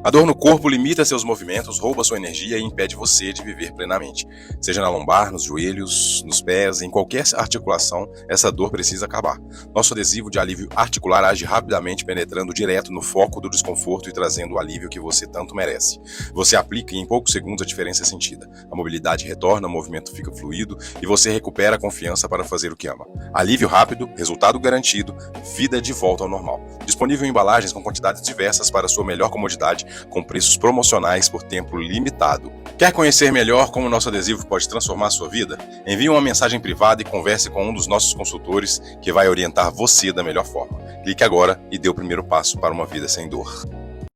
A dor no corpo limita seus movimentos, rouba sua energia e impede você de viver plenamente. Seja na lombar, nos joelhos, nos pés, em qualquer articulação, essa dor precisa acabar. Nosso adesivo de alívio articular age rapidamente, penetrando direto no foco do desconforto e trazendo o alívio que você tanto merece. Você aplica e em poucos segundos a diferença é sentida. A mobilidade retorna, o movimento fica fluido e você recupera a confiança para fazer o que ama. Alívio rápido, resultado garantido, vida de volta ao normal. Disponível em embalagens com quantidades diversas para sua melhor comodidade, com preços promocionais por tempo limitado. Quer conhecer melhor como nosso adesivo pode transformar a sua vida? Envie uma mensagem privada e converse com um dos nossos consultores que vai orientar você da melhor forma. Clique agora e dê o primeiro passo para uma vida sem dor.